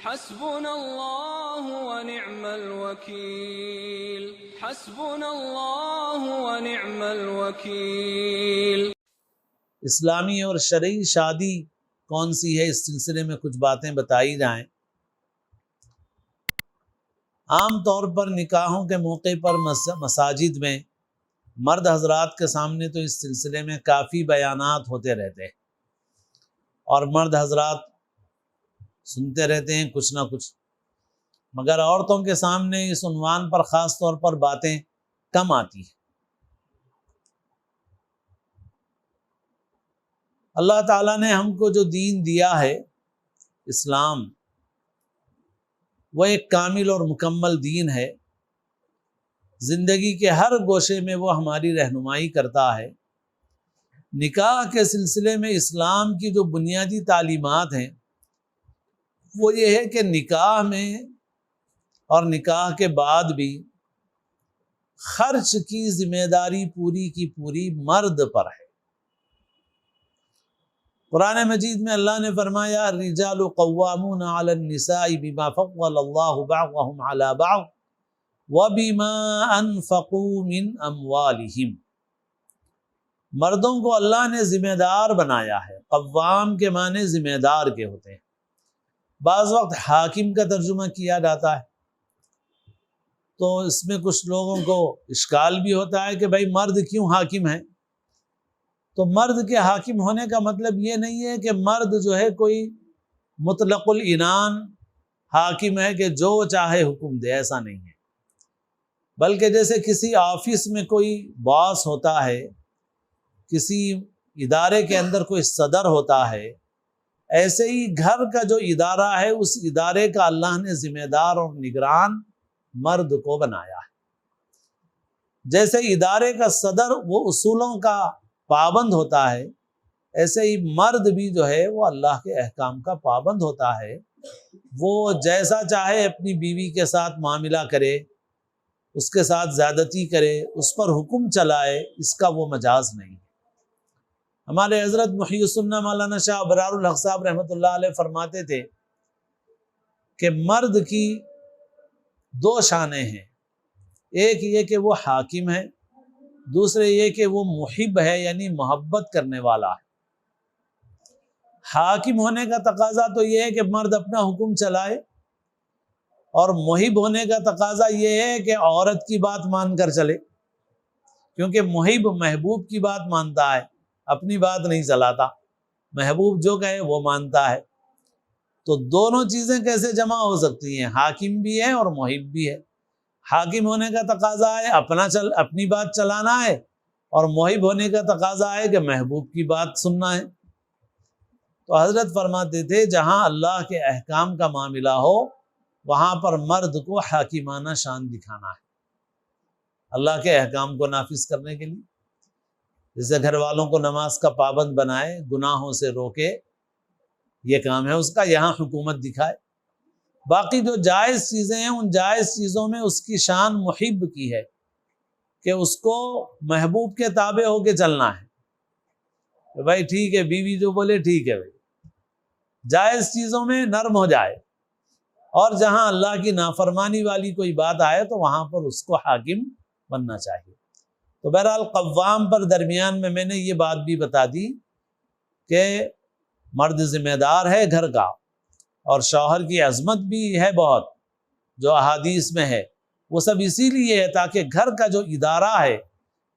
حسبنا اللہ ونعم الوکیل، حسبنا اللہ ونعم الوکیل۔ اسلامی اور شرعی شادی کون سی ہے، اس سلسلے میں کچھ باتیں بتائی جائیں۔ عام طور پر نکاحوں کے موقع پر مساجد میں مرد حضرات کے سامنے تو اس سلسلے میں کافی بیانات ہوتے رہتے ہیں اور مرد حضرات سنتے رہتے ہیں کچھ نہ کچھ، مگر عورتوں کے سامنے اس عنوان پر خاص طور پر باتیں کم آتی ہیں۔ اللہ تعالیٰ نے ہم کو جو دین دیا ہے اسلام، وہ ایک کامل اور مکمل دین ہے۔ زندگی کے ہر گوشے میں وہ ہماری رہنمائی کرتا ہے۔ نکاح کے سلسلے میں اسلام کی جو بنیادی تعلیمات ہیں وہ یہ ہے کہ نکاح میں اور نکاح کے بعد بھی خرچ کی ذمہ داری پوری کی پوری مرد پر ہے۔ قرآن مجید میں اللہ نے فرمایا الرجال قوامون علی النساء بما فضل اللہ بعضهم علی بعض وبما انفقوا من اموالہم۔ مردوں کو اللہ نے ذمہ دار بنایا ہے۔ قوام کے معنی ذمہ دار کے ہوتے ہیں، بعض وقت حاکم کا ترجمہ کیا جاتا ہے، تو اس میں کچھ لوگوں کو اشکال بھی ہوتا ہے کہ بھائی مرد کیوں حاکم ہے؟ تو مرد کے حاکم ہونے کا مطلب یہ نہیں ہے کہ مرد جو ہے کوئی مطلق العنان حاکم ہے کہ جو چاہے حکم دے، ایسا نہیں ہے۔ بلکہ جیسے کسی آفس میں کوئی باس ہوتا ہے، کسی ادارے کے اندر کوئی صدر ہوتا ہے، ایسے ہی گھر کا جو ادارہ ہے اس ادارے کا اللہ نے ذمہ دار اور نگران مرد کو بنایا ہے۔ جیسے ادارے کا صدر وہ اصولوں کا پابند ہوتا ہے، ایسے ہی مرد بھی جو ہے وہ اللہ کے احکام کا پابند ہوتا ہے۔ وہ جیسا چاہے اپنی بیوی کے ساتھ معاملہ کرے، اس کے ساتھ زیادتی کرے، اس پر حکم چلائے، اس کا وہ مجاز نہیں ہے۔ ہمارے حضرت محی السنہ مولانا شاہ ابرار الحق صاحب رحمۃ اللہ علیہ فرماتے تھے کہ مرد کی دو شانیں ہیں، ایک یہ کہ وہ حاکم ہے، دوسرے یہ کہ وہ محب ہے، یعنی محبت کرنے والا ہے۔ حاکم ہونے کا تقاضا تو یہ ہے کہ مرد اپنا حکم چلائے، اور محب ہونے کا تقاضا یہ ہے کہ عورت کی بات مان کر چلے، کیونکہ محب محبوب کی بات مانتا ہے، اپنی بات نہیں چلاتا، محبوب جو کہے وہ مانتا ہے۔ تو دونوں چیزیں کیسے جمع ہو سکتی ہیں؟ حاکم بھی ہے اور محب بھی ہے۔ حاکم ہونے کا تقاضا ہے اپنی بات چلانا ہے، اور محب ہونے کا تقاضا ہے کہ محبوب کی بات سننا ہے۔ تو حضرت فرماتے تھے جہاں اللہ کے احکام کا معاملہ ہو وہاں پر مرد کو حاکمانہ شان دکھانا ہے، اللہ کے احکام کو نافذ کرنے کے لیے۔ جیسے گھر والوں کو نماز کا پابند بنائے، گناہوں سے روکے، یہ کام ہے اس کا، یہاں حکومت دکھائے۔ باقی جو جائز چیزیں ہیں ان جائز چیزوں میں اس کی شان محب کی ہے کہ اس کو محبوب کے تابع ہو کے چلنا ہے کہ بھائی ٹھیک ہے، بیوی جو بولے ٹھیک ہے بھائی، جائز چیزوں میں نرم ہو جائے، اور جہاں اللہ کی نافرمانی والی کوئی بات آئے تو وہاں پر اس کو حاکم بننا چاہیے۔ تو بہرحال قوام پر درمیان میں نے یہ بات بھی بتا دی کہ مرد ذمہ دار ہے گھر کا، اور شوہر کی عظمت بھی ہے بہت جو احادیث میں ہے، وہ سب اسی لیے ہے تاکہ گھر کا جو ادارہ ہے،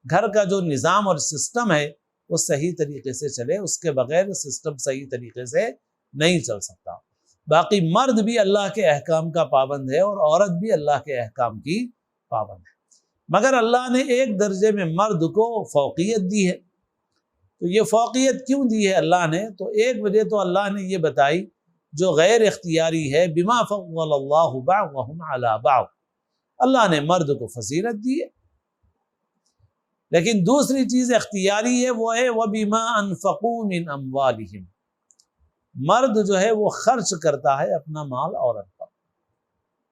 گھر کا جو نظام اور سسٹم ہے وہ صحیح طریقے سے چلے، اس کے بغیر سسٹم صحیح طریقے سے نہیں چل سکتا۔ باقی مرد بھی اللہ کے احکام کا پابند ہے اور عورت بھی اللہ کے احکام کی پابند ہے، مگر اللہ نے ایک درجے میں مرد کو فوقیت دی ہے۔ تو یہ فوقیت کیوں دی ہے اللہ نے؟ تو ایک وجہ تو اللہ نے یہ بتائی جو غیر اختیاری ہے، بما فضل اللہ بعضهم علی بعض، اللہ نے مرد کو فضیلت دی ہے۔ لیکن دوسری چیز اختیاری ہے، وہ ہے وَبِمَا أَنفَقُوا مِنْ أَمْوَالِهِمْ، مرد جو ہے وہ خرچ کرتا ہے اپنا مال عورت پر،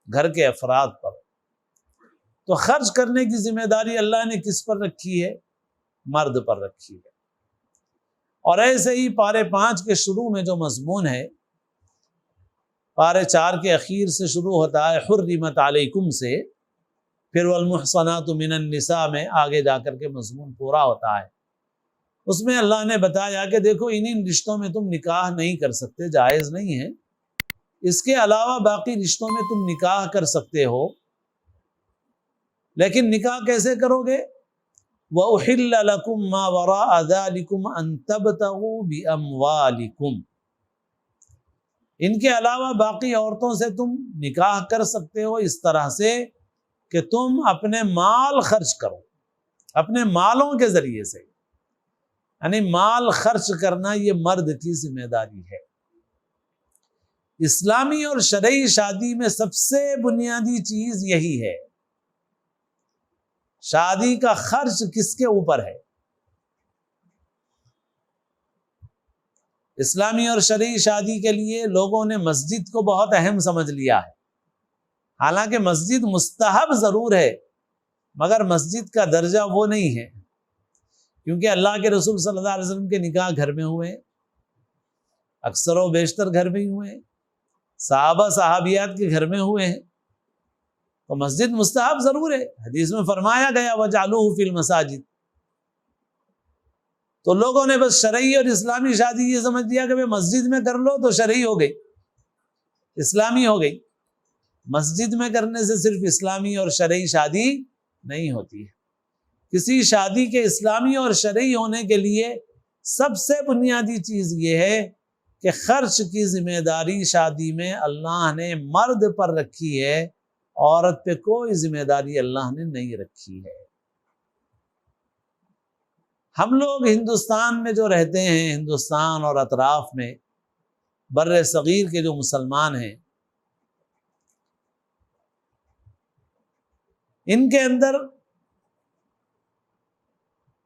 گھر کے افراد پر۔ تو خرچ کرنے کی ذمہ داری اللہ نے کس پر رکھی ہے؟ مرد پر رکھی ہے۔ اور ایسے ہی پارے 5 کے شروع میں جو مضمون ہے، پارے 4 کے اخیر سے شروع ہوتا ہے حرمت علیکم سے، پھر والمحصنات من النساء میں آگے جا کر کے مضمون پورا ہوتا ہے۔ اس میں اللہ نے بتایا کہ دیکھو ان رشتوں میں تم نکاح نہیں کر سکتے، جائز نہیں ہے، اس کے علاوہ باقی رشتوں میں تم نکاح کر سکتے ہو، لیکن نکاح کیسے کرو گے؟ وَأُحِلَّ لَكُم مَّا وَرَاءَ ذَلِكُمْ أَن تَبْتَغُوا بِأَمْوَالِكُمْ، ان کے علاوہ باقی عورتوں سے تم نکاح کر سکتے ہو اس طرح سے کہ تم اپنے مال خرچ کرو، اپنے مالوں کے ذریعے سے، یعنی مال خرچ کرنا یہ مرد کی ذمہ داری ہے۔ اسلامی اور شرعی شادی میں سب سے بنیادی چیز یہی ہے، شادی کا خرچ کس کے اوپر ہے؟ اسلامی اور شرعی شادی کے لیے لوگوں نے مسجد کو بہت اہم سمجھ لیا ہے، حالانکہ مسجد مستحب ضرور ہے مگر مسجد کا درجہ وہ نہیں ہے، کیونکہ اللہ کے رسول صلی اللہ علیہ وسلم کے نکاح گھر میں ہوئے، اکثر و بیشتر گھر میں ہی ہوئے، صحابہ صحابیات کے گھر میں ہوئے ہیں، تو مسجد مستحب ضرور ہے، حدیث میں فرمایا گیا وَجَعَلُوهُ فِي الْمَسَاجِدِ۔ تو لوگوں نے بس شرعی اور اسلامی شادی یہ سمجھ لیا کہ مسجد میں کر لو تو شرعی ہو گئی، اسلامی ہو گئی۔ مسجد میں کرنے سے صرف اسلامی اور شرعی شادی نہیں ہوتی ہے، کسی شادی کے اسلامی اور شرعی ہونے کے لیے سب سے بنیادی چیز یہ ہے کہ خرچ کی ذمہ داری شادی میں اللہ نے مرد پر رکھی ہے، عورت پہ کوئی ذمہ داری اللہ نے نہیں رکھی ہے۔ ہم لوگ ہندوستان میں جو رہتے ہیں، ہندوستان اور اطراف میں بر صغیر کے جو مسلمان ہیں، ان کے اندر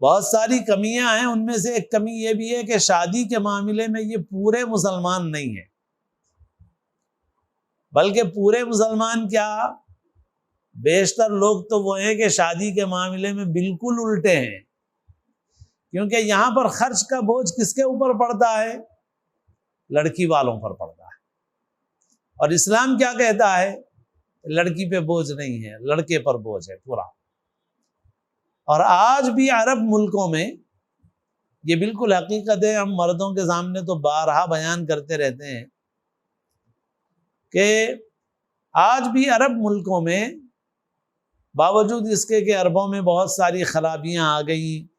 بہت ساری کمیاں ہیں، ان میں سے ایک کمی یہ بھی ہے کہ شادی کے معاملے میں یہ پورے مسلمان نہیں ہیں، بلکہ پورے مسلمان کیا، بیشتر لوگ تو وہ ہیں کہ شادی کے معاملے میں بالکل الٹے ہیں، کیونکہ یہاں پر خرچ کا بوجھ کس کے اوپر پڑتا ہے؟ لڑکی والوں پر پڑتا ہے، اور اسلام کیا کہتا ہے؟ لڑکی پہ بوجھ نہیں ہے، لڑکے پر بوجھ ہے پورا۔ اور آج بھی عرب ملکوں میں یہ بالکل حقیقت ہے، ہم مردوں کے سامنے تو بارہا بیان کرتے رہتے ہیں کہ آج بھی عرب ملکوں میں باوجود اس کے کہ عربوں میں بہت ساری خرابیاں آ گئیں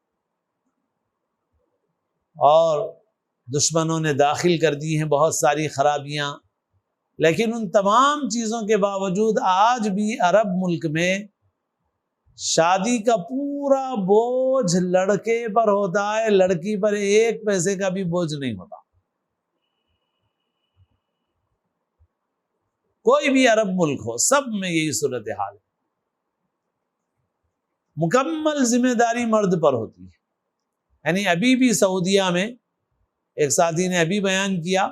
اور دشمنوں نے داخل کر دی ہیں بہت ساری خرابیاں، لیکن ان تمام چیزوں کے باوجود آج بھی عرب ملک میں شادی کا پورا بوجھ لڑکے پر ہوتا ہے، لڑکی پر ایک پیسے کا بھی بوجھ نہیں ہوتا۔ کوئی بھی عرب ملک ہو، سب میں یہی صورتحال ہے، مکمل ذمہ داری مرد پر ہوتی ہے۔ یعنی ابھی بھی سعودیہ میں ایک ساتھی نے ابھی بیان کیا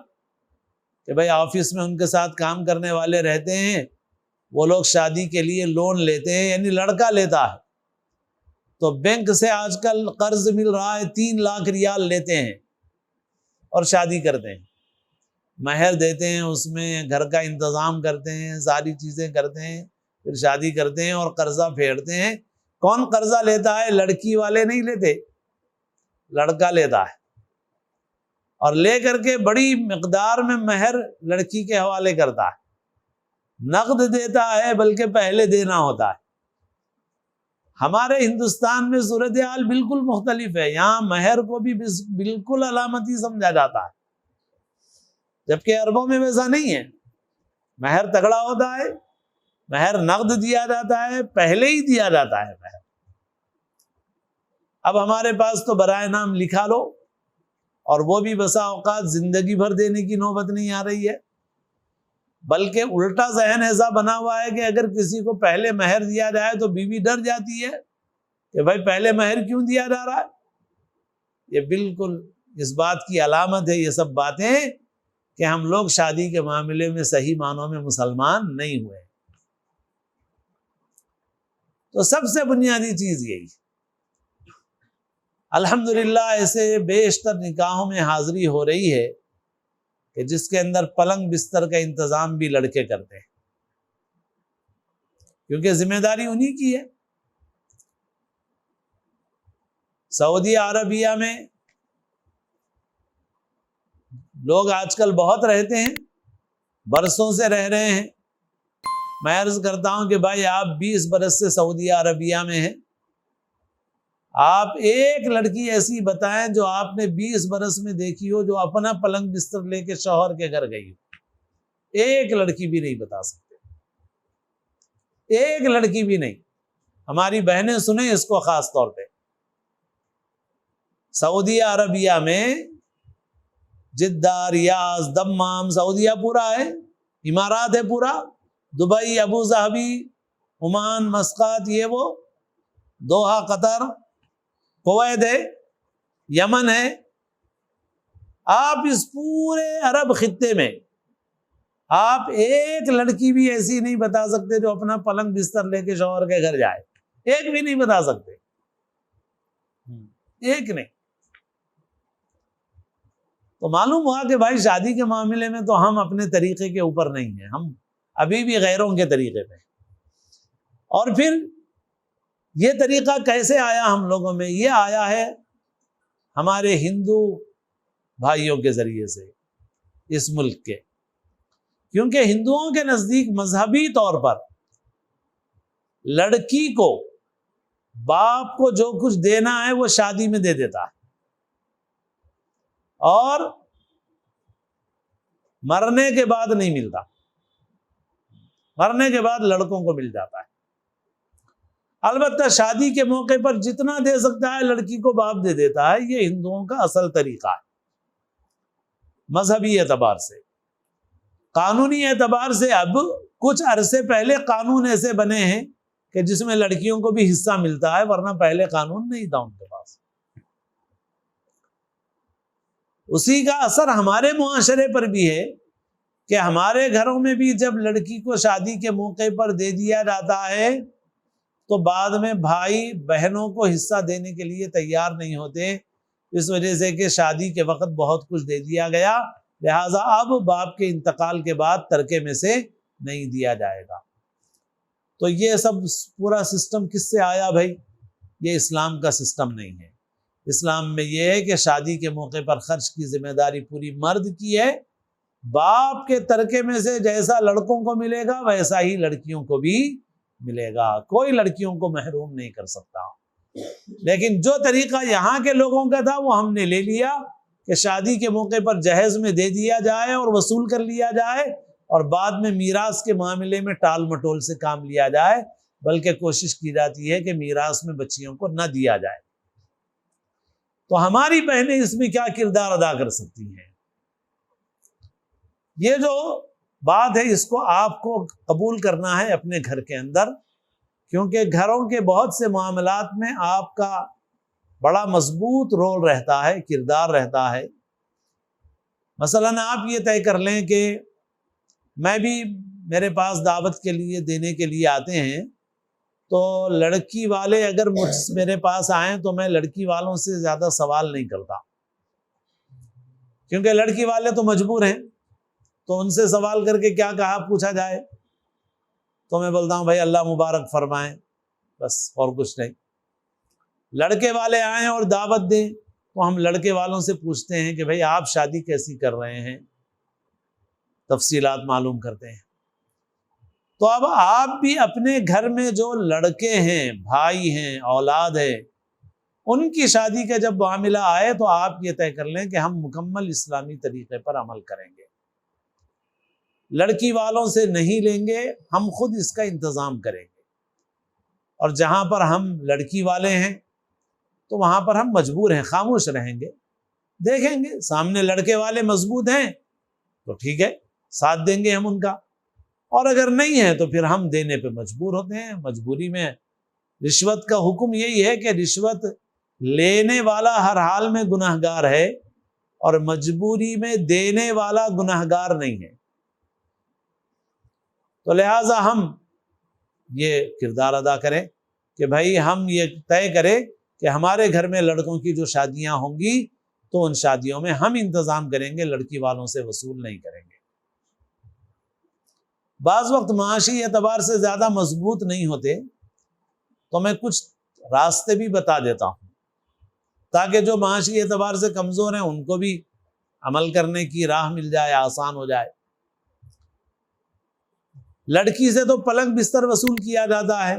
کہ بھائی آفس میں ان کے ساتھ کام کرنے والے رہتے ہیں، وہ لوگ شادی کے لیے لون لیتے ہیں، یعنی لڑکا لیتا ہے تو بینک سے آج کل قرض مل رہا ہے 3 لاکھ ریال لیتے ہیں اور شادی کرتے ہیں، مہر دیتے ہیں، اس میں گھر کا انتظام کرتے ہیں، ساری چیزیں کرتے ہیں، پھر شادی کرتے ہیں اور قرضہ پھیرتے ہیں۔ کون قرضہ لیتا ہے؟ لڑکی والے نہیں لیتے، لڑکا لیتا ہے، اور لے کر کے بڑی مقدار میں مہر لڑکی کے حوالے کرتا ہے، نقد دیتا ہے بلکہ پہلے دینا ہوتا ہے۔ ہمارے ہندوستان میں صورتحال بالکل مختلف ہے، یہاں مہر کو بھی بالکل علامتی سمجھا جاتا ہے، جبکہ عربوں میں ویسا نہیں ہے، مہر تگڑا ہوتا ہے، مہر نقد دیا جاتا ہے، پہلے ہی دیا جاتا ہے مہر۔ اب ہمارے پاس تو برائے نام لکھا لو، اور وہ بھی بسا اوقات زندگی بھر دینے کی نوبت نہیں آ رہی ہے، بلکہ الٹا ذہن ایسا بنا ہوا ہے کہ اگر کسی کو پہلے مہر دیا جائے تو بیوی ڈر جاتی ہے کہ بھائی پہلے مہر کیوں دیا جا رہا ہے۔ یہ بالکل اس بات کی علامت ہے، یہ سب باتیں، کہ ہم لوگ شادی کے معاملے میں صحیح معنوں میں مسلمان نہیں ہوئے۔ تو سب سے بنیادی چیز یہی ہے۔ الحمدللہ ایسے بیشتر نکاحوں میں حاضری ہو رہی ہے کہ جس کے اندر پلنگ بستر کا انتظام بھی لڑکے کرتے ہیں، کیونکہ ذمہ داری انہی کی ہے۔ سعودی عربیہ میں لوگ آج کل بہت رہتے ہیں، برسوں سے رہ رہے ہیں۔ میں عرض کرتا ہوں کہ بھائی آپ 20 برس سے سعودی عربیہ میں ہیں، آپ ایک لڑکی ایسی بتائیں جو آپ نے 20 برس میں دیکھی ہو جو اپنا پلنگ بستر لے کے شوہر کے گھر گئی ہو۔ ایک لڑکی بھی نہیں بتا سکتے، ایک لڑکی بھی نہیں۔ ہماری بہنیں سنیں اس کو خاص طور پہ، سعودی عربیہ میں جدہ، ریاض، دمام، سعودیہ پورا ہے، امارات ہے پورا، Dubai, Abu Dhabi, Oman, Muscat, یہ وہ، دوحہ قطر، کویت ہے، یمن ہے۔ آپ اس پورے عرب خطے میں آپ ایک لڑکی بھی ایسی نہیں بتا سکتے جو اپنا پلنگ بستر لے کے شوہر کے گھر جائے، ایک بھی نہیں بتا سکتے، ایک نہیں۔ تو معلوم ہوا کہ بھائی شادی کے معاملے میں تو ہم اپنے طریقے کے اوپر نہیں ہیں، ہم ابھی بھی غیروں کے طریقے پہ۔ اور پھر یہ طریقہ کیسے آیا ہم لوگوں میں؟ یہ آیا ہے ہمارے ہندو بھائیوں کے ذریعے سے اس ملک کے، کیونکہ ہندوؤں کے نزدیک مذہبی طور پر لڑکی کو باپ کو جو کچھ دینا ہے وہ شادی میں دے دیتا ہے، اور مرنے کے بعد نہیں ملتا، مرنے کے بعد لڑکوں کو مل جاتا ہے۔ البتہ شادی کے موقع پر جتنا دے سکتا ہے لڑکی کو باپ دے دیتا ہے، یہ ہندوؤں کا اصل طریقہ ہے مذہبی اعتبار سے۔ قانونی اعتبار سے اب کچھ عرصے پہلے قانون ایسے بنے ہیں کہ جس میں لڑکیوں کو بھی حصہ ملتا ہے، ورنہ پہلے قانون نہیں تھا ان کے پاس۔ اسی کا اثر ہمارے معاشرے پر بھی ہے کہ ہمارے گھروں میں بھی جب لڑکی کو شادی کے موقع پر دے دیا جاتا ہے تو بعد میں بھائی بہنوں کو حصہ دینے کے لیے تیار نہیں ہوتے، اس وجہ سے کہ شادی کے وقت بہت کچھ دے دیا گیا، لہٰذا اب باپ کے انتقال کے بعد ترکے میں سے نہیں دیا جائے گا۔ تو یہ سب پورا سسٹم کس سے آیا بھائی؟ یہ اسلام کا سسٹم نہیں ہے۔ اسلام میں یہ ہے کہ شادی کے موقع پر خرچ کی ذمہ داری پوری مرد کی ہے، باپ کے ترکے میں سے جیسا لڑکوں کو ملے گا ویسا ہی لڑکیوں کو بھی ملے گا، کوئی لڑکیوں کو محروم نہیں کر سکتا۔ لیکن جو طریقہ یہاں کے لوگوں کا تھا وہ ہم نے لے لیا کہ شادی کے موقع پر جہیز میں دے دیا جائے اور وصول کر لیا جائے، اور بعد میں میراث کے معاملے میں ٹال مٹول سے کام لیا جائے، بلکہ کوشش کی جاتی ہے کہ میراث میں بچیوں کو نہ دیا جائے۔ تو ہماری بہنیں اس میں کیا کردار ادا کر سکتی ہیں؟ یہ جو بات ہے اس کو آپ کو قبول کرنا ہے اپنے گھر کے اندر، کیونکہ گھروں کے بہت سے معاملات میں آپ کا بڑا مضبوط رول رہتا ہے، کردار رہتا ہے۔ مثلاً آپ یہ طے کر لیں کہ میں بھی، میرے پاس دعوت کے لیے دینے کے لیے آتے ہیں، تو لڑکی والے اگر میرے پاس آئیں تو میں لڑکی والوں سے زیادہ سوال نہیں کرتا، کیونکہ لڑکی والے تو مجبور ہیں، تو ان سے سوال کر کے کیا کہا پوچھا جائے، تو میں بولتا ہوں بھائی اللہ مبارک فرمائیں، بس اور کچھ نہیں۔ لڑکے والے آئیں اور دعوت دیں تو ہم لڑکے والوں سے پوچھتے ہیں کہ بھائی آپ شادی کیسی کر رہے ہیں، تفصیلات معلوم کرتے ہیں۔ تو اب آپ بھی اپنے گھر میں جو لڑکے ہیں، بھائی ہیں، اولاد ہے، ان کی شادی کا جب معاملہ آئے تو آپ یہ طے کر لیں کہ ہم مکمل اسلامی طریقے پر عمل کریں گے، لڑکی والوں سے نہیں لیں گے، ہم خود اس کا انتظام کریں گے، اور جہاں پر ہم لڑکی والے ہیں تو وہاں پر ہم مجبور ہیں، خاموش رہیں گے، دیکھیں گے سامنے لڑکے والے مضبوط ہیں تو ٹھیک ہے، ساتھ دیں گے ہم ان کا، اور اگر نہیں ہے تو پھر ہم دینے پہ مجبور ہوتے ہیں۔ مجبوری میں رشوت کا حکم یہی ہے کہ رشوت لینے والا ہر حال میں گناہگار ہے، اور مجبوری میں دینے والا گناہگار نہیں ہے۔ تو لہٰذا ہم یہ کردار ادا کریں کہ بھائی ہم یہ طے کریں کہ ہمارے گھر میں لڑکوں کی جو شادیاں ہوں گی تو ان شادیوں میں ہم انتظام کریں گے، لڑکی والوں سے وصول نہیں کریں گے۔ بعض وقت معاشی اعتبار سے زیادہ مضبوط نہیں ہوتے تو میں کچھ راستے بھی بتا دیتا ہوں تاکہ جو معاشی اعتبار سے کمزور ہیں ان کو بھی عمل کرنے کی راہ مل جائے، آسان ہو جائے۔ لڑکی سے تو پلنگ بستر وصول کیا جاتا ہے،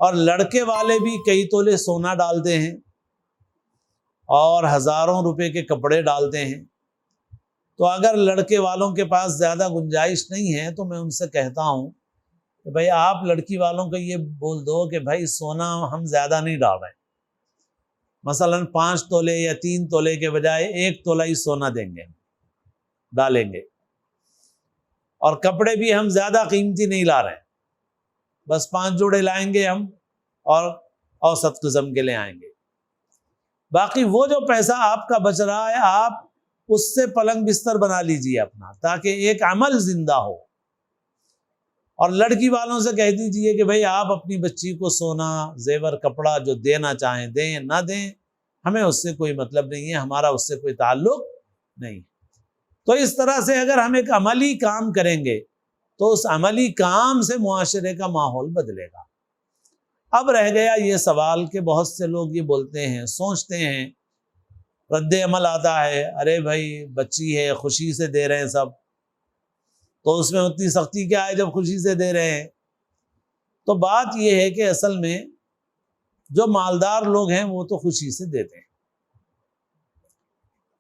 اور لڑکے والے بھی کئی تولے سونا ڈالتے ہیں اور ہزاروں روپے کے کپڑے ڈالتے ہیں۔ تو اگر لڑکے والوں کے پاس زیادہ گنجائش نہیں ہے تو میں ان سے کہتا ہوں کہ بھائی آپ لڑکی والوں کو یہ بول دو کہ بھائی سونا ہم زیادہ نہیں ڈال رہے ہیں، مثلاً 5 تولے یا 3 تولے کے بجائے 1 تولہ ہی سونا دیں گے، ڈالیں گے، اور کپڑے بھی ہم زیادہ قیمتی نہیں لا رہے ہیں، بس 5 جوڑے لائیں گے ہم اور اوسط قسم کے لے آئیں گے۔ باقی وہ جو پیسہ آپ کا بچ رہا ہے آپ اس سے پلنگ بستر بنا لیجئے اپنا، تاکہ ایک عمل زندہ ہو۔ اور لڑکی والوں سے کہہ دیجئے کہ بھئی آپ اپنی بچی کو سونا زیور کپڑا جو دینا چاہیں دیں نہ دیں، ہمیں اس سے کوئی مطلب نہیں ہے، ہمارا اس سے کوئی تعلق نہیں۔ تو اس طرح سے اگر ہم ایک عملی کام کریں گے تو اس عملی کام سے معاشرے کا ماحول بدلے گا۔ اب رہ گیا یہ سوال کہ بہت سے لوگ یہ بولتے ہیں، سوچتے ہیں، رد عمل آتا ہے، ارے بھائی بچی ہے خوشی سے دے رہے ہیں سب، تو اس میں اتنی سختی کیا ہے جب خوشی سے دے رہے ہیں؟ تو بات یہ ہے کہ اصل میں جو مالدار لوگ ہیں وہ تو خوشی سے دیتے ہیں،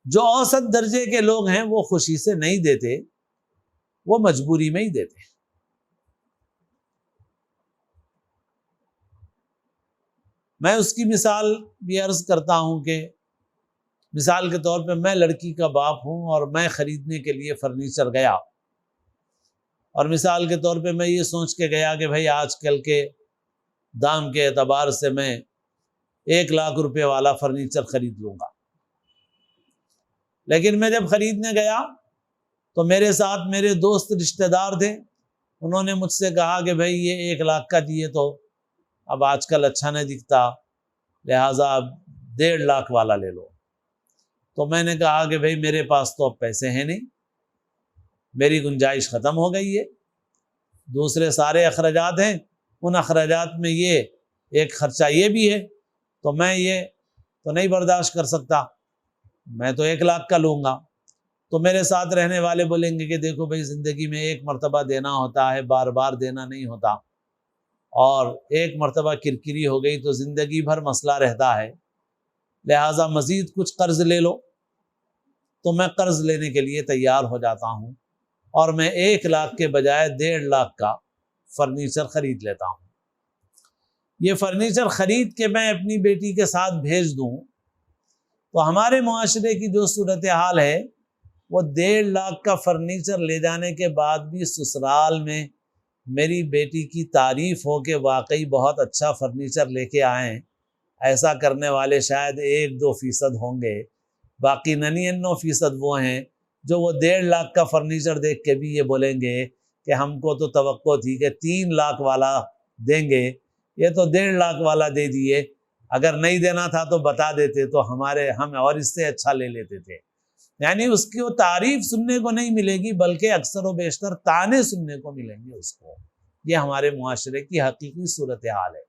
جو اوسط درجے کے لوگ ہیں وہ خوشی سے نہیں دیتے، وہ مجبوری میں ہی دیتے ہیں۔ میں اس کی مثال بھی عرض کرتا ہوں کہ مثال کے طور پہ میں لڑکی کا باپ ہوں اور میں خریدنے کے لیے فرنیچر گیا، اور مثال کے طور پہ میں یہ سوچ کے گیا کہ بھائی آج کل کے دام کے اعتبار سے میں 1 لاکھ روپے والا فرنیچر خرید لوں گا، لیکن میں جب خریدنے گیا تو میرے ساتھ میرے دوست رشتہ دار تھے، انہوں نے مجھ سے کہا کہ بھائی یہ 1 لاکھ کا دیے تو اب آج کل اچھا نہیں دکھتا، لہٰذا اب 1.5 لاکھ والا لے لو۔ تو میں نے کہا کہ بھائی میرے پاس تو اب پیسے ہیں نہیں، میری گنجائش ختم ہو گئی ہے، دوسرے سارے اخراجات ہیں، ان اخراجات میں یہ ایک خرچہ یہ بھی ہے، تو میں یہ تو نہیں برداشت کر سکتا، میں تو 1 لاکھ کا لوں گا۔ تو میرے ساتھ رہنے والے بولیں گے کہ دیکھو بھائی زندگی میں 1 مرتبہ دینا ہوتا ہے، بار بار دینا نہیں ہوتا، اور 1 مرتبہ کرکری ہو گئی تو زندگی بھر مسئلہ رہتا ہے، لہٰذا مزید کچھ قرض لے لو۔ تو میں قرض لینے کے لیے تیار ہو جاتا ہوں اور میں 1 لاکھ کے بجائے 1.5 لاکھ کا فرنیچر خرید لیتا ہوں۔ یہ فرنیچر خرید کے میں اپنی بیٹی کے ساتھ بھیج دوں تو ہمارے معاشرے کی جو صورتحال ہے وہ 1.5 لاکھ کا فرنیچر لے جانے کے بعد بھی سسرال میں میری بیٹی کی تعریف ہو کہ واقعی بہت اچھا فرنیچر لے کے آئیں، ایسا کرنے والے شاید 1-2% ہوں گے، باقی 99% وہ ہیں جو وہ 1.5 لاکھ کا فرنیچر دیکھ کے بھی یہ بولیں گے کہ ہم کو تو توقع تھی کہ 3 لاکھ والا دیں گے، یہ تو 1.5 لاکھ والا دے دیے، اگر نہیں دینا تھا تو بتا دیتے تو ہم اور اس سے اچھا لے لیتے تھے۔ یعنی اس کی وہ تعریف سننے کو نہیں ملے گی بلکہ اکثر و بیشتر طعنے سننے کو ملیں گے اس کو۔ یہ ہمارے معاشرے کی حقیقی صورتحال ہے۔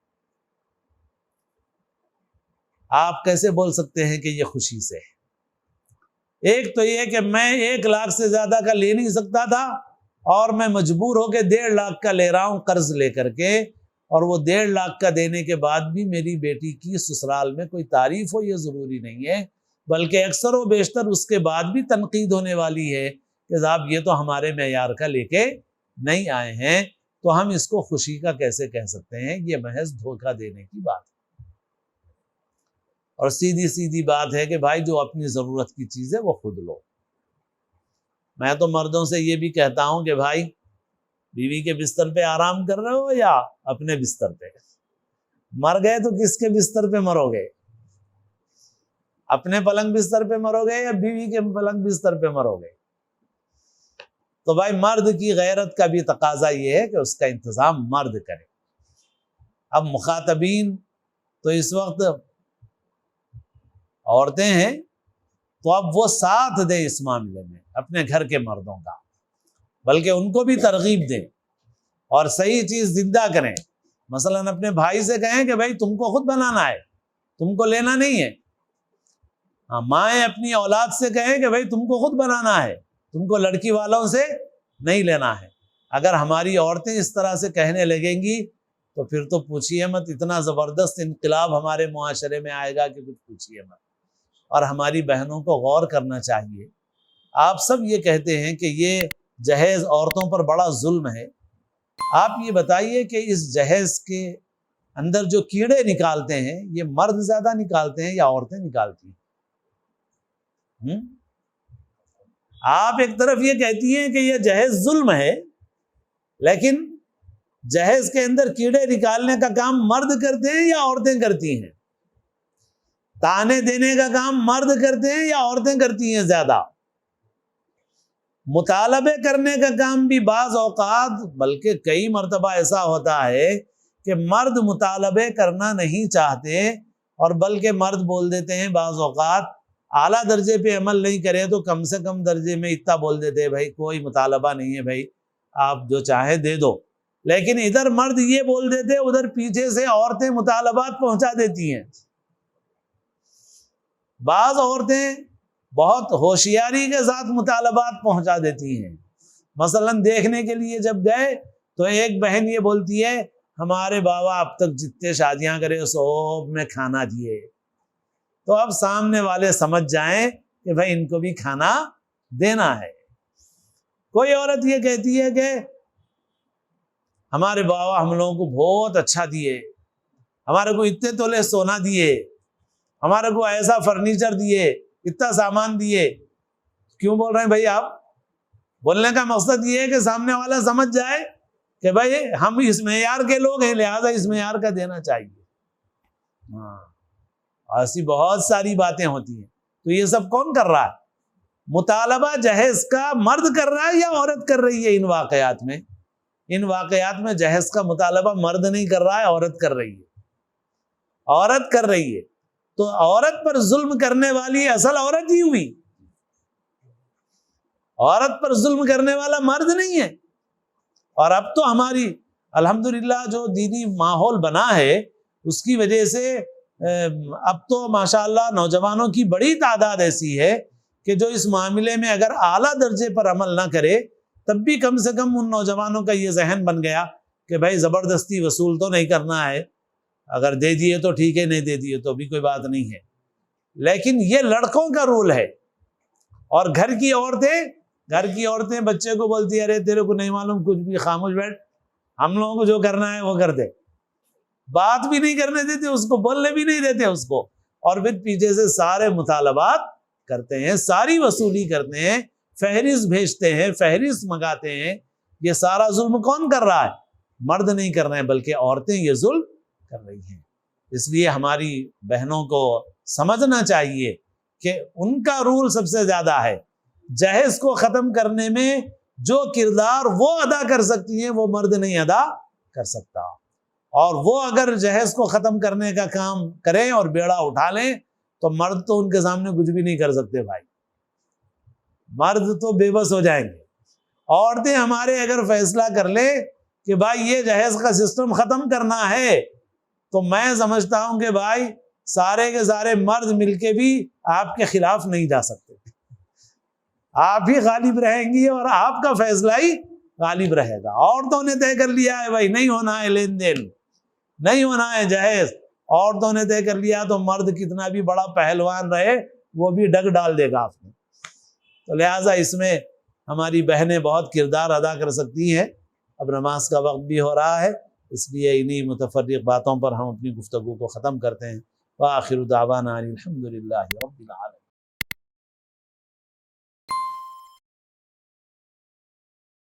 آپ کیسے بول سکتے ہیں کہ یہ خوشی سے ہے؟ ایک تو یہ کہ میں 1 لاکھ سے زیادہ کا لے نہیں سکتا تھا اور میں مجبور ہو کے 1.5 لاکھ کا لے رہا ہوں قرض لے کر کے، اور وہ 1.5 لاکھ کا دینے کے بعد بھی میری بیٹی کی سسرال میں کوئی تعریف ہو یہ ضروری نہیں ہے، بلکہ اکثر و بیشتر اس کے بعد بھی تنقید ہونے والی ہے کہ صاحب یہ تو ہمارے معیار کا لے کے نہیں آئے ہیں، تو ہم اس کو خوشی کا کیسے کہہ سکتے ہیں؟ یہ محض دھوکہ دینے کی بات ہے۔ اور سیدھی سیدھی بات ہے کہ بھائی جو اپنی ضرورت کی چیز ہے وہ خود لو۔ میں تو مردوں سے یہ بھی کہتا ہوں کہ بھائی بیوی کے بستر پہ آرام کر رہے ہو یا اپنے بستر پہ؟ مر گئے تو کس کے بستر پہ مرو گے؟ اپنے پلنگ بستر پہ مرو گے یا بیوی کے پلنگ بستر پہ مرو گے؟ تو بھائی مرد کی غیرت کا بھی تقاضا یہ ہے کہ اس کا انتظام مرد کرے۔ اب مخاطبین تو اس وقت عورتیں ہیں تو اب وہ ساتھ دیں اس معاملے میں اپنے گھر کے مردوں کا، بلکہ ان کو بھی ترغیب دیں اور صحیح چیز زندہ کریں۔ مثلاً اپنے بھائی سے کہیں کہ بھائی تم کو خود بنانا ہے، تم کو لینا نہیں ہے۔ مائیں اپنی اولاد سے کہیں کہ بھائی تم کو خود بنانا ہے، تم کو لڑکی والوں سے نہیں لینا ہے۔ اگر ہماری عورتیں اس طرح سے کہنے لگیں گی تو پھر تو پوچھئے مت، اتنا زبردست انقلاب ہمارے معاشرے میں آئے گا کہ کچھ پوچھئے مت۔ اور ہماری بہنوں کو غور کرنا چاہیے۔ آپ سب یہ کہتے ہیں کہ یہ جہیز عورتوں پر بڑا ظلم ہے، آپ یہ بتائیے کہ اس جہیز کے اندر جو کیڑے نکالتے ہیں یہ مرد زیادہ نکالتے ہیں یا عورتیں نکالتی ہیں؟ آپ ایک طرف یہ کہتی ہیں کہ یہ جہیز ظلم ہے، لیکن جہیز کے اندر کیڑے نکالنے کا کام مرد کرتے ہیں یا عورتیں کرتی ہیں؟ تانے دینے کا کام مرد کرتے ہیں یا عورتیں کرتی ہیں زیادہ؟ مطالبے کرنے کا کام بھی بعض اوقات بلکہ کئی مرتبہ ایسا ہوتا ہے کہ مرد مطالبے کرنا نہیں چاہتے، اور بلکہ مرد بول دیتے ہیں بعض اوقات اعلیٰ درجے پہ عمل نہیں کرے تو کم سے کم درجے میں اتنا بول دیتے ہیں بھائی کوئی مطالبہ نہیں ہے، بھائی آپ جو چاہیں دے دو۔ لیکن ادھر مرد یہ بول دیتے، ادھر پیچھے سے عورتیں مطالبات پہنچا دیتی ہیں۔ بعض عورتیں بہت ہوشیاری کے ساتھ مطالبات پہنچا دیتی ہیں۔ مثلاً دیکھنے کے لیے جب گئے تو ایک بہن یہ بولتی ہے ہمارے بابا اب تک جتنے شادیاں کرے سب میں کھانا دیے، تو اب سامنے والے سمجھ جائیں کہ بھائی ان کو بھی کھانا دینا ہے۔ کوئی عورت یہ کہتی ہے کہ ہمارے بابا ہم لوگوں کو بہت اچھا دیے، ہمارے کو اتنے تولے سونا دیے، ہمارے کو ایسا فرنیچر دیے، اتنا سامان دیے۔ کیوں بول رہے ہیں بھائی آپ؟ بولنے کا مقصد یہ ہے کہ سامنے والا سمجھ جائے کہ بھائی ہم اس معیار کے لوگ ہیں، لہذا اس معیار کا دینا چاہیے۔ ایسی بہت ساری باتیں ہوتی ہیں۔ تو یہ سب کون کر رہا ہے؟ مطالبہ جہیز کا مرد کر رہا ہے یا عورت کر رہی ہے؟ ان واقعات میں جہیز کا مطالبہ مرد نہیں کر رہا ہے، عورت کر رہی ہے۔ عورت کر رہی ہے، تو عورت پر ظلم کرنے والی اصل عورت ہی ہوئی، عورت پر ظلم کرنے والا مرد نہیں ہے۔ اور اب تو ہماری الحمدللہ جو دینی ماحول بنا ہے اس کی وجہ سے اب تو ماشاءاللہ نوجوانوں کی بڑی تعداد ایسی ہے کہ جو اس معاملے میں اگر اعلیٰ درجے پر عمل نہ کرے تب بھی کم سے کم ان نوجوانوں کا یہ ذہن بن گیا کہ بھائی زبردستی وصول تو نہیں کرنا ہے، اگر دے دیے تو ٹھیک ہے، نہیں دے دیے تو بھی کوئی بات نہیں ہے۔ لیکن یہ لڑکوں کا رول ہے، اور گھر کی عورتیں بچے کو بولتی ہے ارے تیرے کو نہیں معلوم کچھ بھی، خاموش بیٹھ، ہم لوگوں کو جو کرنا ہے وہ کر دے۔ بات بھی نہیں کرنے دیتے اس کو، بولنے بھی نہیں دیتے اس کو، اور پھر پیچھے سے سارے مطالبات کرتے ہیں، ساری وصولی کرتے ہیں، فہرست بھیجتے ہیں، فہرست منگاتے ہیں۔ یہ سارا ظلم کون کر رہا ہے؟ مرد نہیں کر رہے ہیں بلکہ عورتیں یہ ظلم کر رہی ہیں۔ اس لیے ہماری بہنوں کو سمجھنا چاہیے کہ ان کا رول سب سے زیادہ ہے۔ جہیز کو ختم کرنے میں جو کردار وہ ادا کر سکتی ہیں وہ مرد نہیں ادا کر سکتا، اور وہ اگر جہیز کو ختم کرنے کا کام کریں اور بیڑا اٹھا لیں تو مرد تو ان کے سامنے کچھ بھی نہیں کر سکتے بھائی، مرد تو بے بس ہو جائیں گے۔ عورتیں ہمارے اگر فیصلہ کر لیں کہ بھائی یہ جہیز کا سسٹم ختم کرنا ہے تو میں سمجھتا ہوں کہ بھائی سارے کے سارے مرد مل کے بھی آپ کے خلاف نہیں جا سکتے، آپ ہی غالب رہیں گی اور آپ کا فیصلہ ہی غالب رہے گا۔ عورتوں نے طے کر لیا ہے بھائی نہیں ہونا ہے لین دین، نہیں ہونا ہے جہیز، عورتوں نے طے کر لیا تو مرد کتنا بھی بڑا پہلوان رہے وہ بھی ڈگ ڈال دے گا آپ کو۔ تو لہٰذا اس میں ہماری بہنیں بہت کردار ادا کر سکتی ہیں۔ اب نماز کا وقت بھی ہو رہا ہے، اس لیے انہی متفرق باتوں پر ہم اپنی گفتگو کو ختم کرتے ہیں۔ وآخر دعوانا الحمدللہ رب العالمین۔